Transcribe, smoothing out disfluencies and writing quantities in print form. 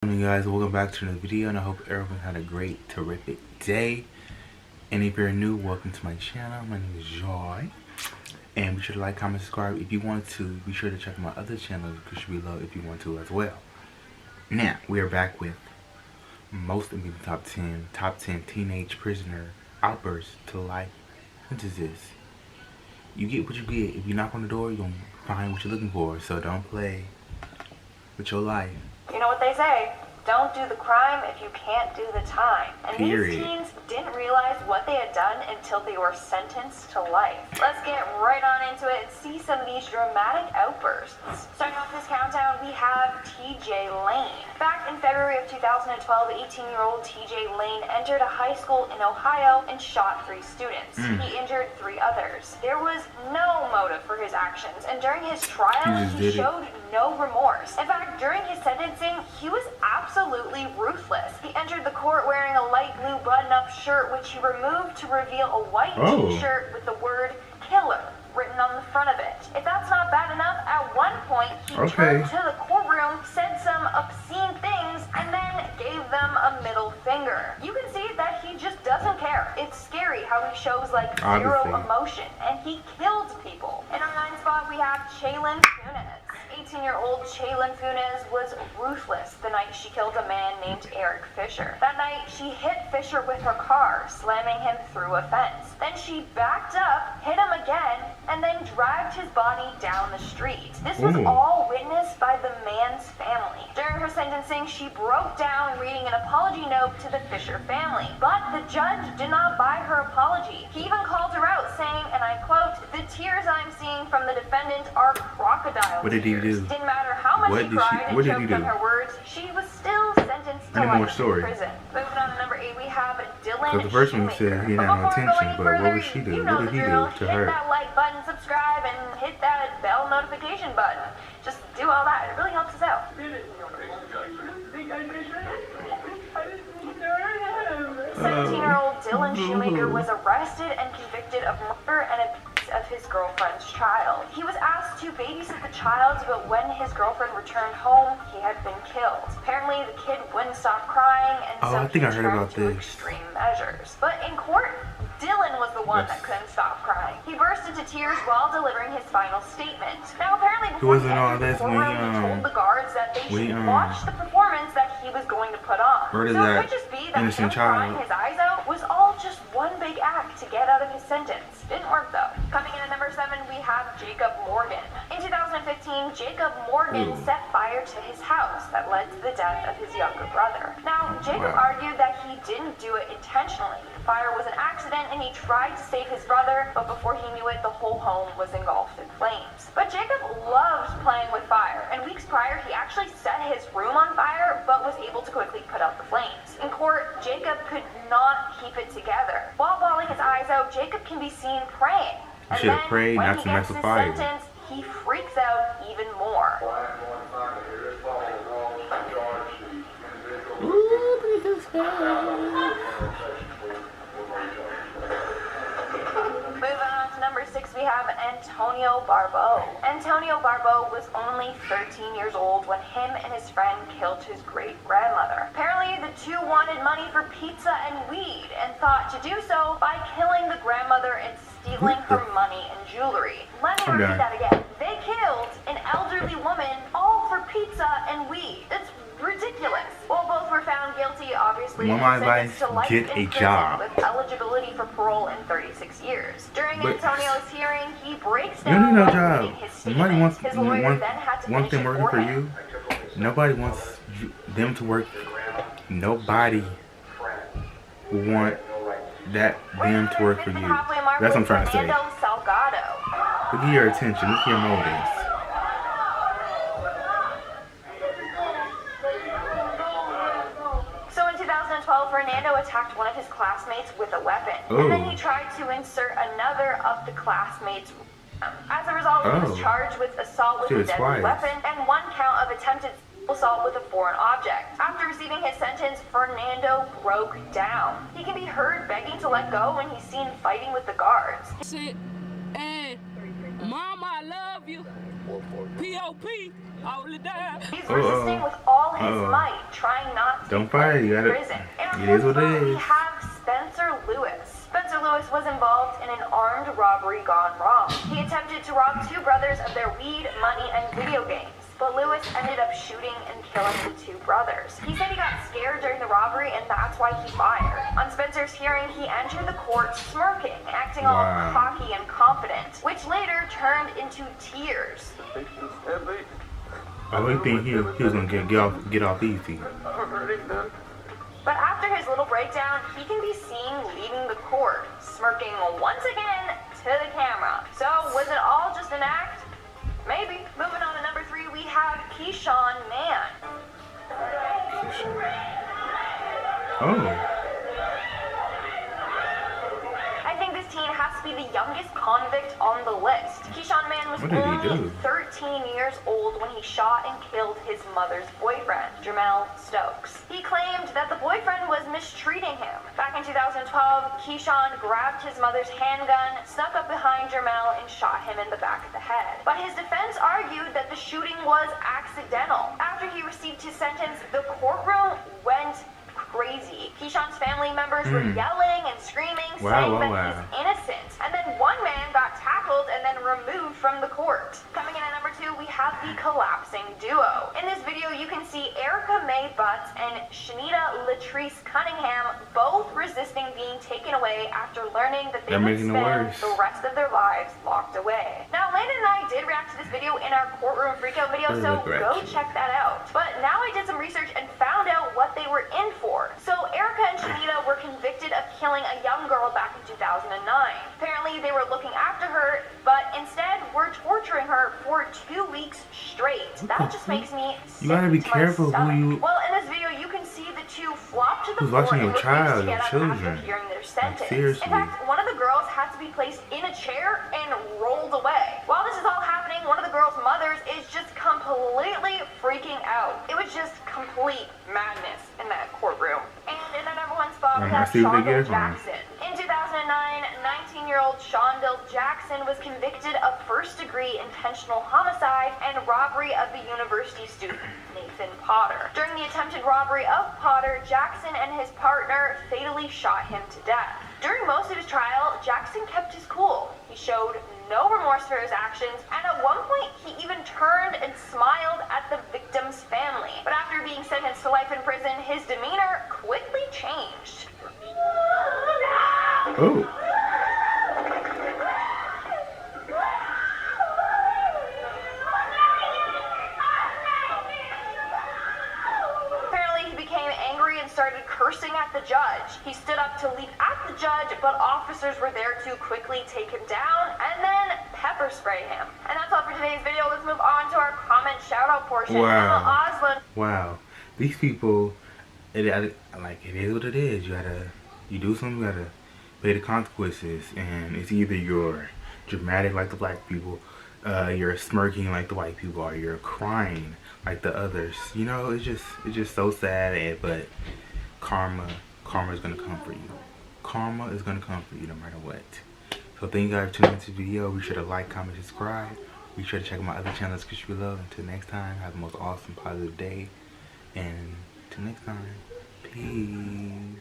Hey guys, welcome back to another video, and I hope everyone had a great, terrific day. And if you're new, welcome to my channel. My name is Joy, and be sure to like, comment, subscribe if you want to. Be sure to check my other channels because you'll be below if you want to as well. Now we are back with most of the top 10 teenage prisoner outbursts to life. What is this? You get what you get. If you knock on the door, you're gonna find what you're looking for. So don't play with your life. You know what they say, don't do the crime if you can't do the time. And Period. These teens didn't realize what they had done until they were sentenced to life. Let's get right on into it and see some of these dramatic outbursts. Starting off this countdown, we have TJ Lane. Back in February of 2012, 18-year-old TJ Lane entered a high school in Ohio and shot 3 students. He injured 3 others. There was no motive for his actions, and during his trial, he showed no remorse. In fact, during his sentencing, he was absolutely ruthless. He entered the court wearing a light blue button-up shirt, which he removed to reveal a white t-shirt with the word killer written on the front of it. If that's not bad enough, at one point, he turned to the courtroom, said some obscene things, and then gave them a middle finger. You can see that he just doesn't care. It's scary how he shows like zero emotion, and he killed people. In our 9th spot, we have Chaylin Funes. 18-year-old Chaylin Funes was ruthless the night she killed a man named Eric Fisher. That night, she hit Fisher with her car, slamming him through a fence. Then she backed up, hit him again, and then dragged his body down the street. This was all witnessed by the man's family. During her sentencing, she broke down reading an apology note to the Fisher family. But the judge did not buy her apology. He even called her out, saying, and I quote, "The tears I'm seeing from the defendant are crocodile What did he tears." do? Didn't matter how much she cried and choked on her words, she was still sentenced to life in prison. Moving on to number 8, we have Dylan. Because the first one said he didn't have no attention, but what would she do? What did he do to her? Hit that like button, subscribe, and hit that bell notification button. Just do all that. It really helps us out. 17-year-old Dylan Shoemaker was arrested and convicted of murder and abuse of his girlfriend's child. He was asked to babysit the child, but when his girlfriend returned home, he had been killed. Apparently, the kid wouldn't stop crying, and so he turned to extreme measures. But in court, Dylan was the one that couldn't stop crying. He burst into tears while delivering his final statement. Now, apparently, before he entered the courtroom, he told the guards that they should watch the performance that he was going to put on. So it could just be that him crying his eyes out was all just one big act to get out of his sentence. Didn't work, though. Coming in at number 7, we have Jacob Morgan. In 2015, Jacob Morgan set fire to his house that led to the death of his younger brother. Now, Jacob argued that he didn't do it intentionally. The fire was an accident, and he tried to save his brother, but before he knew it, the whole home was engulfed in flames. But Jacob loved playing with fire, and weeks prior, he actually set his room on fire, but was able to quickly put out the flames. In court, Jacob could not keep it together. While bawling his eyes out, Jacob can be seen praying. You should have prayed not to mess with fire. Sentence, he freaks out even more. Moving on to number 6, we have Antonio Barbeau. Antonio Barbeau was only 13 years old when him and his friend killed his great-grandmother. Apparently, the two wanted money for pizza and weed and thought to do so by killing the grandmother and stealing her money and jewelry. Let me repeat that again. They killed an elderly woman all for pizza and weed. It's ridiculous. Well, both were found guilty, obviously, and sentenced to life in prison with eligibility for parole in 36 years. During Antonio's hearing, he breaks down his statement. His lawyer then had to finish it for him. Nobody wants them to work. Nobody want them to work for you. That's what I'm trying to say. Look at your attention. Look at your motives. Fernando attacked one of his classmates with a weapon, and then he tried to insert another of the classmates' As a result, he was charged with assault with a deadly weapon and 1 count of attempted assault with a foreign object. After receiving his sentence, Fernando broke down. He can be heard begging to let go when he's seen fighting with the guards. Mama I love you. P.O.P. all the time. He's resisting with all his might, trying not to Don't be fight, put you in gotta. prison. It is what it We is. have Spencer Lewis. Spencer Lewis was involved in an armed robbery gone wrong. He attempted to rob two brothers of their weed, money, and video games. But Lewis ended up shooting and killing the two brothers. He said he got scared during the robbery and that's why he fired. On Spencer's hearing, he entered the court smirking, acting all cocky and confident, which later turned into tears. I would think he was gonna get off easy. But after his little breakdown, he can be seen leaving the court, smirking once again to the camera. So was it all just an act? Maybe. Moving on to number 3, we have Keyshawn Mann. Oh. I think this teen has to be the youngest convict on the list. Keyshawn Mann was What did he only do? 13 years old when he shot and killed his mother's boyfriend, Jamel Stokes. He claimed that the boyfriend was mistreating him. Back in 2012, Keyshawn grabbed his mother's handgun, snuck up behind Jamel, and shot him in the back of the head. But his defense argued that the shooting was accidental. After he received his sentence, the courtroom went crazy. Keyshawn's family members were yelling and screaming, saying that he's innocent. And then one man got tackled and then removed from the court. Coming in at number 2, we have the collapsing duo. In this video, you can see Erica Mae Butts and Shanita Latrice Cunningham both resisting being taken away after learning that they would spend the rest of their lives locked away. Now, Landon and I did react to this video in our courtroom freakout video, so go check that out. But now I did some research and found out what they were in for. So Erica and Shanita were convicted of killing a young girl back in 2009. Apparently they were looking after her, but instead were torturing her for 2 weeks straight. That just makes me sick. You gotta be careful who you. Well, in this video you can see the two flop to the Who's floor watching and your child, your refuse to get up children? after hearing their sentence. Seriously. In fact, one of the girls had to be placed in a chair and rolled away. While this is all happening, one of the girls' mothers is just completely freaking out. It was just complete madness in that courtroom. And in the number 1 spot, we have Shondell Jackson. In 2009, 19-year-old Shondell Jackson was convicted of first-degree intentional homicide and robbery of the university student, Nathan Potter. During the attempted robbery of Potter, Jackson and his partner fatally shot him to death. During most of his trial, Jackson kept his cool. He showed no remorse for his actions, and at one point he even turned and smiled at the victim's family. But after being sentenced to life in prison, his demeanor quickly changed. Oh. Apparently he became angry and started cursing at the judge. He stood up to leap at the judge, but officers were there to quickly take him down and then pepper spray him. And that's all for today's video. Let's move on to our comment shout out portion. Wow. Emma Osland. Wow. These people, it is what it is. You do something, you gotta pay the consequences. And it's either you're dramatic like the black people, you're smirking like the white people, or you're crying like the others. You know, it's just so sad. But karma is gonna come for you. Karma is gonna come for you no matter what. So thank you guys for tuning into the video. Be sure to like, comment, subscribe. Be sure to check out my other channels because you love. Until next time, have the most awesome, positive day. And until next time, peace.